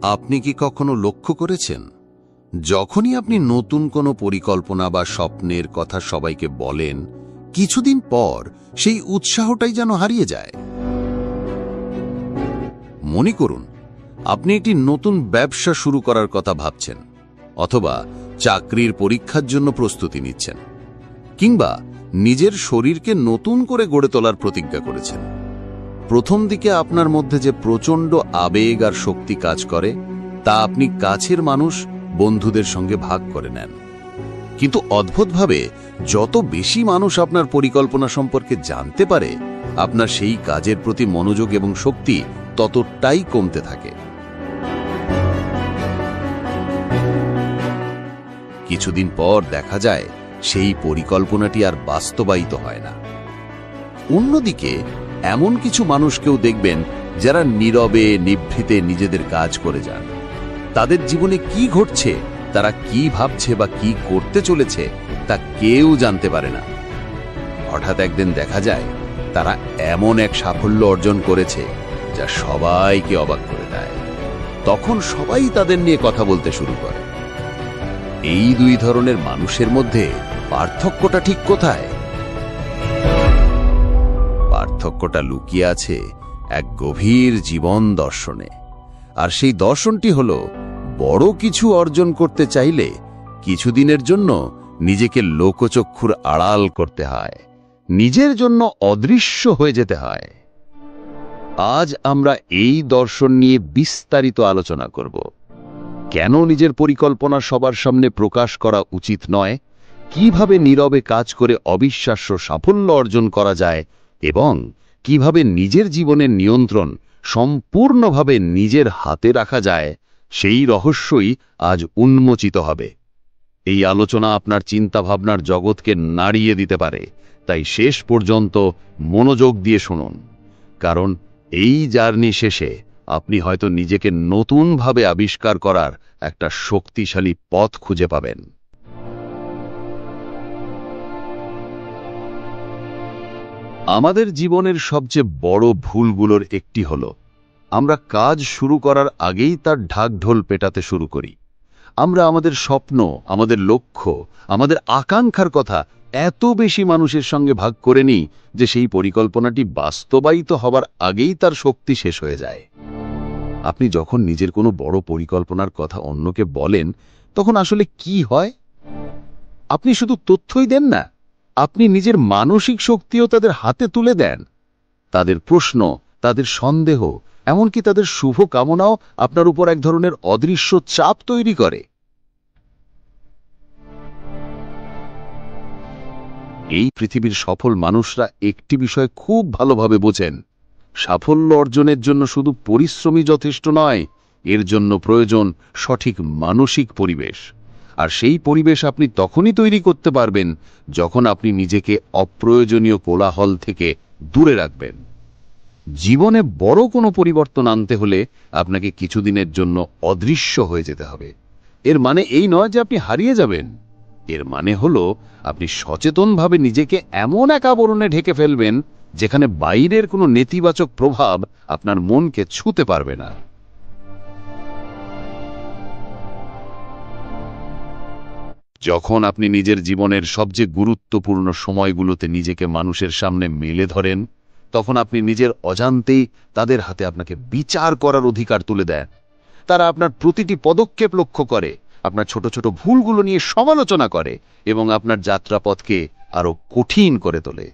আপনি কি কখনো লক্ষ্য করেছেন, যখনই আপনি নতুন কোনো পরিকল্পনা বা স্বপ্নের কথা সবাইকে বলেন, কিছুদিন পর সেই উৎসাহটাই যেন হারিয়ে যায়? মনে করুন, আপনি একটি নতুন ব্যবসা শুরু করার কথা ভাবছেন, অথবা চাকরির পরীক্ষার জন্য প্রস্তুতি নিচ্ছেন, কিংবা নিজের শরীরকে নতুন করে গড়ে তোলার প্রতিজ্ঞা করেছেন। প্রথম দিকে আপনার মধ্যে যে প্রচণ্ড আবেগ আর শক্তি কাজ করে, তা আপনি কাছের মানুষ, বন্ধুদের সঙ্গে ভাগ করে নেন। কিন্তু অদ্ভুতভাবে যত বেশি মানুষ আপনার পরিকল্পনা সম্পর্কে জানতে পারে, আপনার সেই কাজের প্রতি মনোযোগ এবং শক্তি ততটাই কমতে থাকে। কিছুদিন পর দেখা যায় সেই পরিকল্পনাটি আর বাস্তবায়িত হয় না। অন্যদিকে এমন কিছু মানুষকেও দেখবেন যারা নীরবে নিভৃতে নিজেদের কাজ করে যান। তাদের জীবনে কি ঘটছে, তারা কি ভাবছে বা কি করতে চলেছে, তা কেউ জানতে পারে না। হঠাৎ একদিন দেখা যায় তারা এমন এক সাফল্য অর্জন করেছে যা সবাইকে অবাক করে দেয়। তখন সবাই তাদের নিয়ে কথা বলতে শুরু করে। এই দুই ধরনের মানুষের মধ্যে পার্থক্যটা ঠিক কোথায়? পার্থক্যটা লুকিয়ে আছে এক গভীর জীবন দর্শনে। আর সেই দর্শনটি হল, বড় কিছু অর্জন করতে চাইলে কিছুদিনের জন্য নিজেকে লোকচক্ষুর আড়াল করতে হয়, নিজের জন্য অদৃশ্য হয়ে যেতে হয়। আজ আমরা এই দর্শন নিয়ে বিস্তারিত আলোচনা করব। কেন নিজের পরিকল্পনা সবার সামনে প্রকাশ করা উচিত নয়, কিভাবে নীরবে কাজ করে অবিশ্বাস্য সাফল্য অর্জন করা যায়, এবং কিভাবে নিজের জীবনের নিয়ন্ত্রণ সম্পূর্ণভাবে নিজের হাতে রাখা যায়, সেই রহস্যই আজ উন্মোচিত হবে। এই আলোচনা আপনার চিন্তাভাবনার জগৎকে নাড়িয়ে দিতে পারে, তাই শেষ পর্যন্ত মনোযোগ দিয়ে শুনুন। কারণ এই জার্নি শেষে আপনি হয়তো নিজেকে নতুনভাবে আবিষ্কার করার একটা শক্তিশালী পথ খুঁজে পাবেন। আমাদের জীবনের সবচেয়ে বড় ভুলগুলোর একটি হলো, আমরা কাজ শুরু করার আগেই তার ঢাকঢোল পেটাতে শুরু করি। আমরা আমাদের স্বপ্ন, আমাদের লক্ষ্য, আমাদের আকাঙ্ক্ষার কথা এত বেশি মানুষের সঙ্গে ভাগ করে নিই যে সেই পরিকল্পনাটি বাস্তবায়িত হবার আগেই তার শক্তি শেষ হয়ে যায়। আপনি যখন নিজের কোনো বড় পরিকল্পনার কথা অন্যকে বলেন, তখন আসলে কি হয়? আপনি শুধু তথ্যই দেন না, আপনি নিজের মানসিক শক্তিও তাদের হাতে তুলে দেন। তাদের প্রশ্ন, তাদের সন্দেহ, এমনকি তাদের শুভ কামনাও আপনার উপর এক ধরনের অদৃশ্য চাপ তৈরি করে। এই পৃথিবীর সফল মানুষরা একটি বিষয় খুব ভালোভাবে বোঝেন: সাফল্য অর্জনের জন্য শুধু পরিশ্রমই যথেষ্ট নয়, এর জন্য প্রয়োজন সঠিক মানসিক পরিবেশ। আর সেই পরিবেশ আপনি তখনই তৈরি করতে পারবেন যখন আপনি নিজেকে অপ্রয়োজনীয় কোলাহল থেকে দূরে রাখবেন। জীবনে বড় কোনো পরিবর্তন আনতে হলে আপনাকে কিছুদিনের জন্য অদৃশ্য হয়ে যেতে হবে। এর মানে এই নয় যে আপনি হারিয়ে যাবেন। এর মানে হলো, আপনি সচেতনভাবে নিজেকে এমন এক আবরণে ঢেকে ফেলবেন যেখানে বাইরের কোনো নেতিবাচক প্রভাব আপনার মনকে ছুঁতে পারবে না। যখন আপনি নিজের জীবনের সবচেয়ে গুরুত্বপূর্ণ সময়গুলোতে নিজেকে মানুষের সামনে মেলে ধরেন, তখন আপনি নিজের অজান্তেই তাদের হাতে আপনাকে বিচার করার অধিকার তুলে দেন। তারা আপনার প্রতিটি পদক্ষেপ লক্ষ্য করে, আপনার ছোট ছোট ভুলগুলো নিয়ে সমালোচনা করে এবং আপনার যাত্রাপথকে আরো কঠিন করে তোলে।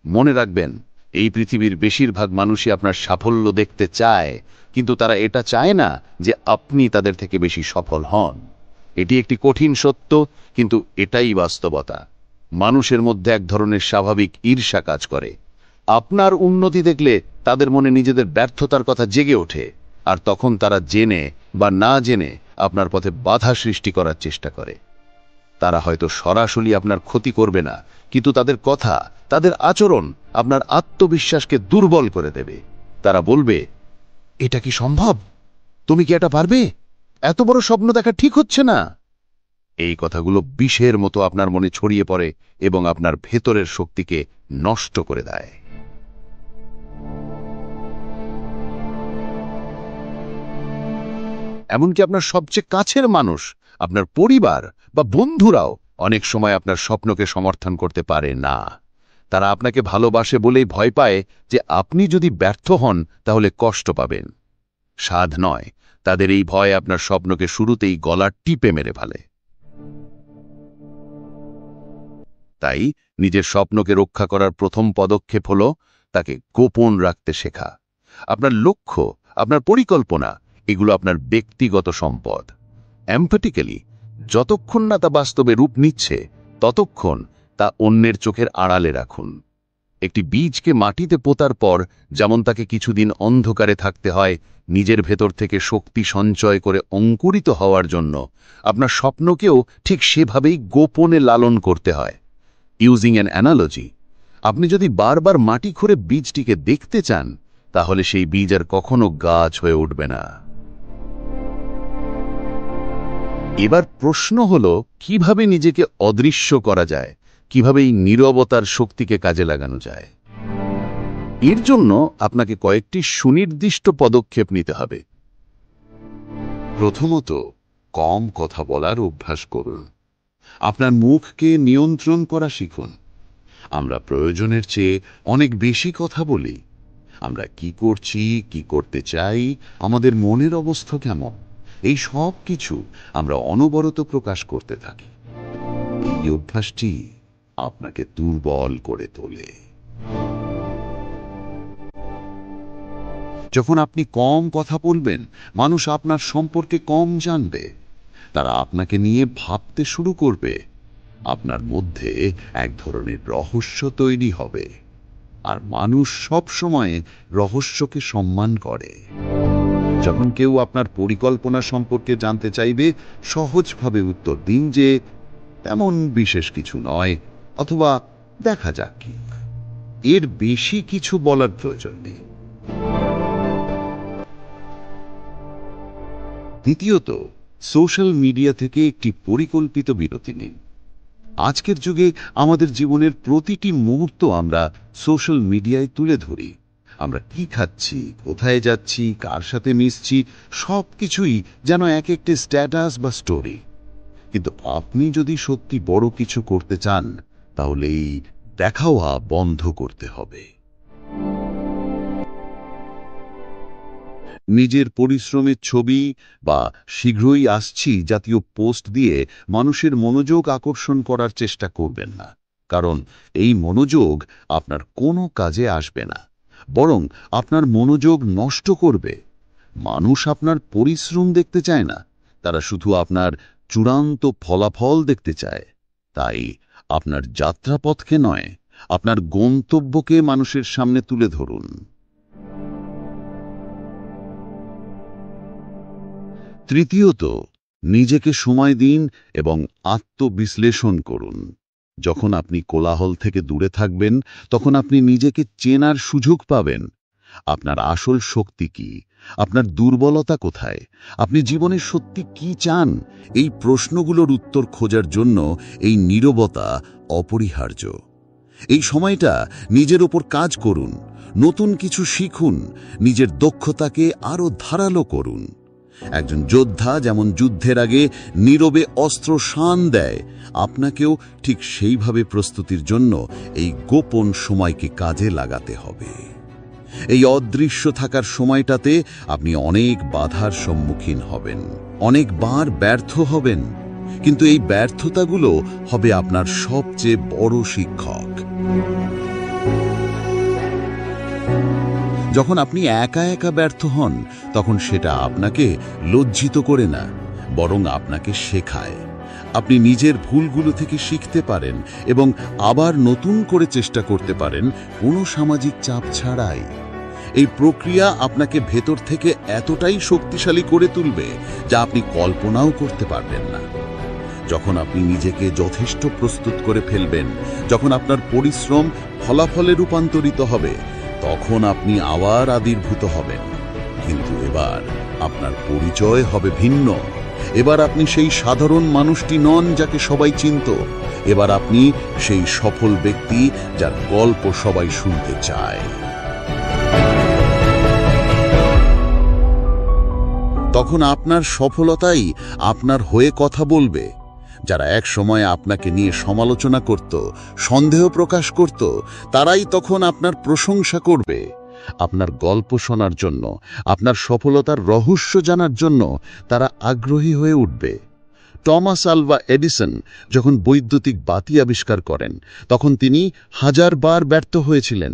মনে রাখবেন, এই পৃথিবীর বেশিরভাগ মানুষই আপনার সাফল্য দেখতে চায়, কিন্তু তারা এটা চায় না যে আপনি তাদের থেকে বেশি সফল হন। এটি একটি কঠিন সত্য, কিন্তু এটাই বাস্তবতা। মানুষের মধ্যে এক ধরনের স্বাভাবিক ঈর্ষা কাজ করে। আপনার উন্নতি দেখলে তাদের মনে নিজেদের ব্যর্থতার কথা জেগে ওঠে, আর তখন তারা জেনে বা না জেনে আপনার পথে বাধা সৃষ্টি করার চেষ্টা করে। তারা হয়তো সরাসরি আপনার ক্ষতি করবে না, কিন্তু তাদের কথা, তাদের আচরণ আপনার আত্মবিশ্বাসকে দুর্বল করে দেবে। তারা বলবে, এটা কি সম্ভব? তুমি কি এটা পারবে? এত বড় স্বপ্ন দেখা ঠিক হচ্ছে না। এই কথাগুলো বিষের মতো আপনার মনে ছড়িয়ে পড়ে এবং আপনার ভেতরের শক্তিকে নষ্ট করে দেয়। এমনকি আপনার সবচেয়ে কাছের মানুষ, আপনার পরিবার বা বন্ধুরাও অনেক সময় আপনার স্বপ্নকে সমর্থন করতে পারে না। তারা আপনাকে ভালোবাসে বলেই ভয় পায় যে আপনি যদি ব্যর্থ হন তাহলে কষ্ট পাবেন। সাধ নয়, তাদের এই ভয় আপনার স্বপ্নকে শুরুতেই গলা টিপে মেরে ফেলে। তাই নিজের স্বপ্নকে রক্ষা করার প্রথম পদক্ষেপ হল তাকে গোপন রাখতে শেখা। আপনার লক্ষ্য, আপনার পরিকল্পনা, এগুলো আপনার ব্যক্তিগত সম্পদ। এমপ্যাথিক্যালি যতক্ষণ না তা বাস্তবে রূপ নিচ্ছে, ততক্ষণ তা অন্যের চোখের আড়ালে রাখুন। একটি বীজকে মাটিতে পোতার পর যেমন তাকে কিছুদিন অন্ধকারে থাকতে হয়, নিজের ভেতর থেকে শক্তি সঞ্চয় করে অঙ্কুরিত হওয়ার জন্য আপনার স্বপ্নকেও ঠিক সেভাবেই গোপনে লালন করতে হয়। ইউজিং অ্যান অ্যানালজি, আপনি যদি বারবার মাটি খুঁড়ে বীজটিকে দেখতে চান, তাহলে সেই বীজ আর কখনো গাছ হয়ে উঠবে না। এবার প্রশ্ন হলো, কিভাবে নিজেকে অদৃশ্য করা যায়, কিভাবে এই নীরবতার শক্তিকে কাজে লাগানো যায়। এর জন্য আপনাকে কয়েকটি সুনির্দিষ্ট পদক্ষেপ নিতে হবে। প্রথমত, কম কথা বলার অভ্যাস করুন। আপনার মুখকে নিয়ন্ত্রণ করা শিখুন। আমরা প্রয়োজনের চেয়ে অনেক বেশি কথা বলি। আমরা কি করছি, কি করতে চাই, আমাদের মনের অবস্থা কেমন, এই সব কিছু আমরা অনবরত প্রকাশ করতে থাকি। এই অভ্যাসটি আপনাকে দুর্বল করে তোলে। যখন আপনি কম কথা বলবেন, মানুষ আপনার সম্পর্কে কম জানবে। তারা আপনাকে নিয়ে ভাবতে শুরু করবে। আপনার মধ্যে এক ধরনের রহস্য তৈরি হবে। আর মানুষ সব সময় রহস্যকে সম্মান করে। যখন কেউ আপনার পরিকল্পনা সম্পর্কে জানতে চাইবে, সহজভাবে উত্তর দিন যে তেমন বিশেষ কিছু নয়, অথবা দেখা যাক কি। এর বেশি কিছু বলার প্রয়োজন নেই। দ্বিতীয়ত, সোশ্যাল মিডিয়া থেকে একটি পরিকল্পিত বিরতি নিন। আজকের যুগে আমাদের জীবনের প্রতিটি মুহূর্ত আমরা সোশ্যাল মিডিয়ায় তুলে ধরি। আমরা কি খাচ্ছি, কোথায় যাচ্ছি, কার সাথে মিশছি, সব কিছুই যেন এক একটি স্ট্যাটাস বা স্টোরি। কিন্তু আপনি যদি সত্যি বড় কিছু করতে চান, তাহলে এই দেখাওয়া বন্ধ করতে হবে। নিজের পরিশ্রমের ছবি বা শীঘ্রই আসছি জাতীয় পোস্ট দিয়ে মানুষের মনোযোগ আকর্ষণ করার চেষ্টা করবেন না, কারণ এই মনোযোগ আপনার কোনো কাজে আসবে না, বরং আপনার মনোযোগ নষ্ট করবে। মানুষ আপনার পরিশ্রম দেখতে চায় না, তারা শুধু আপনার চূড়ান্ত ফলাফল দেখতে চায়। তাই আপনার যাত্রাপথকে নয়, আপনার গন্তব্যকে মানুষের সামনে তুলে ধরুন। তৃতীয়ত, নিজেকে সময় দিন এবং আত্মবিশ্লেষণ করুন। যখন আপনি কোলাহল থেকে দূরে থাকবেন, তখন আপনি নিজেকে চেনার সুযোগ পাবেন। আপনার আসল শক্তি কি, আপনার দুর্বলতা কোথায়, আপনি জীবনে সত্যি কি চান, এই প্রশ্নগুলোর উত্তর খোঁজার জন্য এই নীরবতা অপরিহার্য। এই সময়টা নিজের ওপর কাজ করুন, নতুন কিছু শিখুন, নিজের দক্ষতাকে আরও ধারালো করুন। একজন যোদ্ধা যেমন যুদ্ধের আগে নীরবে অস্ত্র শান দেয়, আপনাকেও ঠিক সেইভাবে প্রস্তুতির জন্য এই গোপন সময়কে কাজে লাগাতে হবে। এই অদৃশ্য থাকার সময়টাতে আপনি অনেক বাধার সম্মুখীন হবেন, অনেকবার ব্যর্থ হবেন, কিন্তু এই ব্যর্থতাগুলো হবে আপনার সবচেয়ে বড় শিক্ষক। যখন আপনি একা একা ব্যর্থ হন, তখন সেটা আপনাকে লজ্জিত করে না, বরং আপনাকে শেখায়। আপনি নিজের ভুলগুলো থেকে শিখতে পারেন এবং আবার নতুন করে চেষ্টা করতে পারেন, কোনো সামাজিক চাপ ছাড়াই। এই প্রক্রিয়া আপনাকে ভেতর থেকে এতটাই শক্তিশালী করে তুলবে যা আপনি কল্পনাও করতে পারবেন না। যখন আপনি নিজেকে যথেষ্ট প্রস্তুত করে ফেলবেন, যখন আপনার পরিশ্রম ফলাফলে রূপান্তরিত হবে, তখন আপনি আবার আবির্ভূত হবেন। কিন্তু এবার আপনার পরিচয় হবে ভিন্ন। এবার আপনি সেই সাধারণ মানুষটি নন যাকে সবাই চিনত। এবার আপনি সেই সফল ব্যক্তি যার গল্প সবাই শুনতে চায়। তখন আপনার সফলতাই আপনার হয়ে কথা বলবে। যারা এক সময় আপনাকে নিয়ে সমালোচনা করত, সন্দেহ প্রকাশ করত, তারাই তখন আপনার প্রশংসা করবে। আপনার গল্প শোনার জন্য, আপনার সফলতার রহস্য জানার জন্য তারা আগ্রহী হয়ে উঠবে। টমাস আলভা এডিসন যখন বৈদ্যুতিক বাতি আবিষ্কার করেন, তখন তিনি 1000 বার ব্যর্থ হয়েছিলেন,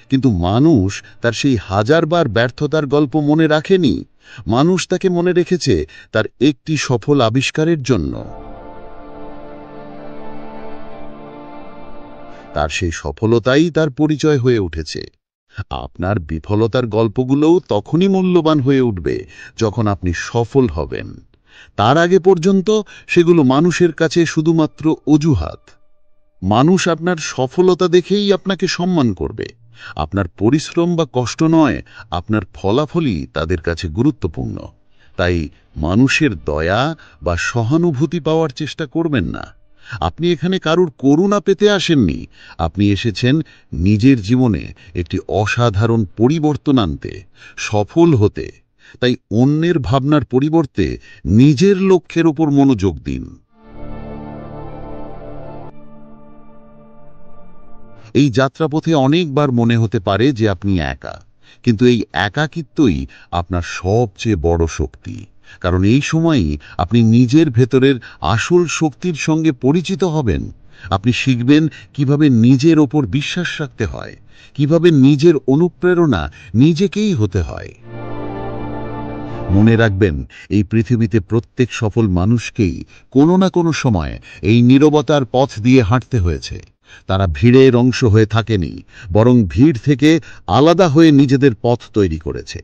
কিন্তু মানুষ তার সেই 1000 বার ব্যর্থতার গল্প মনে রাখেনি। মানুষ তাকে মনে রেখেছে তার একটি সফল আবিষ্কারের জন্য। তার সেই সফলতাই তার পরিচয় হয়ে উঠেছে। আপনার বিফলতার গল্পগুলোও তখনই মূল্যবান হয়ে উঠবে যখন আপনি সফল হবেন। তার আগে পর্যন্ত সেগুলো মানুষের কাছে শুধুমাত্র অজুহাত। মানুষ আপনার সফলতা দেখেই আপনাকে সম্মান করবে। আপনার পরিশ্রম বা কষ্ট নয়, আপনার ফলাফলই তাদের কাছে গুরুত্বপূর্ণ। তাই মানুষের দয়া বা সহানুভূতি পাওয়ার চেষ্টা করবেন না। আপনি এখানে কারুর করুণা পেতে আসেননি, আপনি এসেছেন নিজের জীবনে একটি অসাধারণ পরিবর্তন আনতে, সফল হতে। তাই অন্যের ভাবনার পরিবর্তে নিজের লক্ষ্যের উপর মনোযোগ দিন। এই যাত্রাপথে অনেকবার মনে হতে পারে যে আপনি একা, কিন্তু এই একাকিত্বই আপনার সবচেয়ে বড় শক্তি। কারণ এই সময়ই আপনি নিজের ভেতরের আসল শক্তির সঙ্গে পরিচিত হবেন। আপনি শিখবেন কিভাবে নিজের ওপর বিশ্বাস রাখতে হয়, কিভাবে নিজের অনুপ্রেরণা নিজেকেই হতে হয়। মনে রাখবেন, এই পৃথিবীতে প্রত্যেক সফল মানুষকেই কোনো না কোনো সময় এই নীরবতার পথ দিয়ে হাঁটতে হয়েছে। তারা ভিড়ের অংশ হয়ে থাকেনি, বরং ভিড় থেকে আলাদা হয়ে নিজেদের পথ তৈরি করেছে।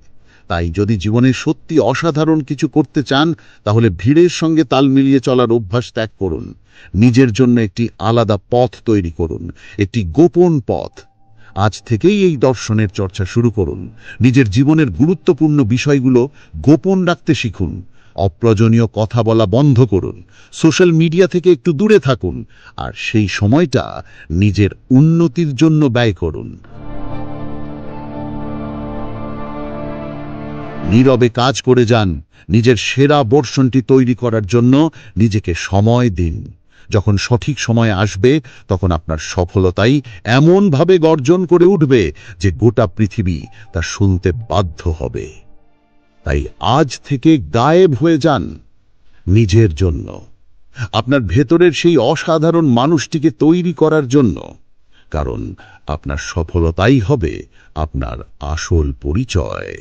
তাই যদি জীবনে সত্যি অসাধারণ কিছু করতে চান, তাহলে ভিড়ের সঙ্গে তাল মিলিয়ে চলার অভ্যাস ত্যাগ করুন। নিজের জন্য একটি আলাদা পথ তৈরি করুন, একটি গোপন পথ। আজ থেকেই এই দর্শনের চর্চা শুরু করুন। নিজের জীবনের গুরুত্বপূর্ণ বিষয়গুলো গোপন রাখতে শিখুন। অপ্রয়োজনীয় কথা বলা বন্ধ করুন। সোশ্যাল মিডিয়া থেকে একটু দূরে থাকুন, আর সেই সময়টা নিজের উন্নতির জন্য ব্যয় করুন। নীরবে কাজ করে যান। নিজের সেরা বর্ষণটি তৈরি করার জন্য নিজেকে সময় দিন। যখন সঠিক সময় আসবে, তখন আপনার সফলতাই এমনভাবে গর্জন করে উঠবে যে গোটা পৃথিবী তা শুনতে বাধ্য হবে। তাই আজ থেকে গায়েব হয়ে যান নিজের জন্য, আপনার ভেতরের সেই অসাধারণ মানুষটিকে তৈরি করার জন্য। কারণ আপনার সফলতাই হবে আপনার আসল পরিচয়।